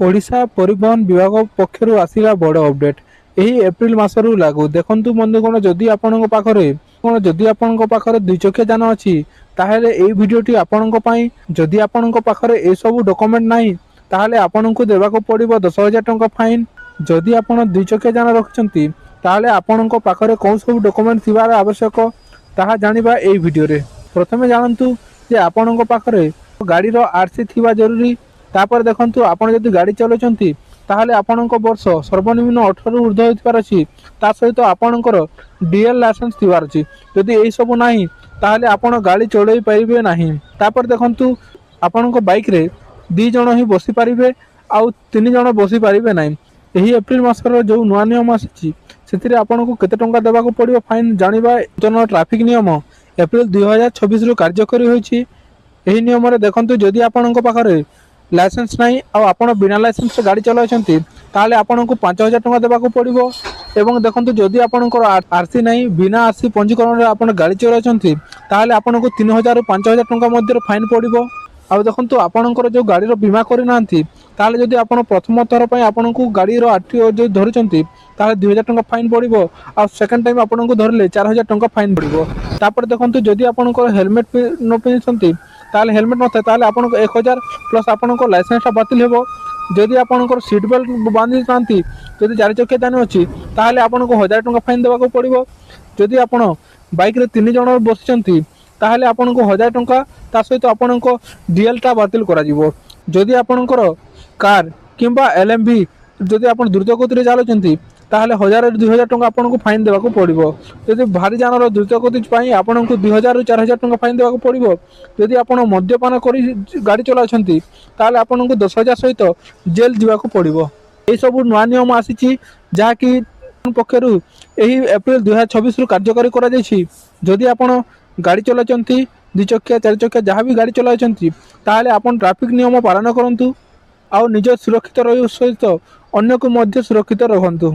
ओडिशा परिवहन विभाग पक्षरु आसिला बड़ अपडेट यही एप्रिल मासरू लागू देखंतु बंधुगण जदि आपणक पाखरे जदि आपणक पाखरे दुई चकिया जान अछि ताहेले एई भिडियोटी आपणक पई जदि आपणक पाखरे ए सब डॉक्यूमेंट नाही ताहेले आपणकु देबाको पड़िबो 10,000 टंका फाइन। जदि आपण दुई चकिया जान रखिसंती ताहेले आपणक पाखरे कोन सब डॉक्यूमेंट थिबार आवश्यक ताहा जानिबा एई भिडियो रे। प्रथमे जानंतु जे आपणक पाखरे गाड़ी रो आरसी थिबा जरूरी। तापर देखंतु आपण जदि गाड़ी चलाउछंती ताहले आपणक वर्ष सर्वनिम्न 18 रु ऊर्ध्व होइबार अछि। ता सहित आपणकर डीएल लाइसेंस थिबार अछि। जदि एई सब नाही ताहले आपण गाड़ी चलाई परिबे नाही। तापर देखंतु आपणक बाइक रे 2 जण ही बसी परिबे आउ 3 जण बसी परिबे नाही। एही एप्रिल मासर जो नुआ नियम आछि सेतिरे आपणको केते टंका देबाको पड़िबो फाइन जानिबा जन ट्रैफिक नियम एप्रिल 2026 रु कार्यकारी होइछि। एही नियम रे देखंतु जदि आपणक पाखरे लाइसेंस नहीं और आपण बिना लाइसेंस गाड़ी चलाउछंती ताले आपनको 5,000 टंका देबाको पड़िबो। एवं देखंतु जदि आपणकर आरसी नहीं बिना आरसी पंजीकरण रे आपण गाड़ी चलाउछंती ताले आपनको 3,000 रु 5,000 टंका मध्य फाइन पड़िबो। आ देखंतु आपणकर जो गाड़ी रो बीमा करि नांती ताले जदि आपण प्रथम थर पय आपनको गाड़ी रो आरटीओ जो धरुचंती ताले 2,000 टंका फाइन पड़िबो। आ सेकंड टाइम आपनको धरले 4,000 टंका फाइन पड़िबो। तापर देखंतु जदि आपणकर हेलमेट न पिनसंती ताले हेलमेट नथे ताले आपनको 1,000 प्लस आपनको लाइसेंस बातिल हेबो। जदि आपणकर सीट बेल्ट बांधि थांती जदि 4 चकिया जान अछि ताले आपनको 1,000 टंका फाइन देबाको पड़िबो। जदि आपण बाइक रे 3 जण बसिचंती ताले आपनको 1,000 टंका ता सहित आपनको डीएल टा बातिल करा जिवो। जदि आपणकर कार किंबा एलएमवी जदि आपण द्रुत गति रे चलाउचंती ताहले 1,000 रु 2,000 टंका आपनको फाइन देबाको पड़िबो। जदि भारी जानर द्रुत गति पई आपनको 2,000 रु 4,000 टंका फाइन देबाको पड़िबो। जदि आपण मद्यपान करी गाड़ी चलाउछंती ताहले आपनको 10,000 सहित जेल जिबाको पड़िबो। ए सब नुआ नियम आसीची जहा कि पक्षरु एही एप्रिल 2026 रु कार्यकारी करा जायछि। जदि आपण गाड़ी चलाउछंती 2 चकिया 4 चकिया जहा भी गाड़ी चलाउछंती ताहले आपण ट्रैफिक नियम पालन करंतु आ निज सुरक्षित रहि सहित अन्य को मध्य सुरक्षित रखंतु।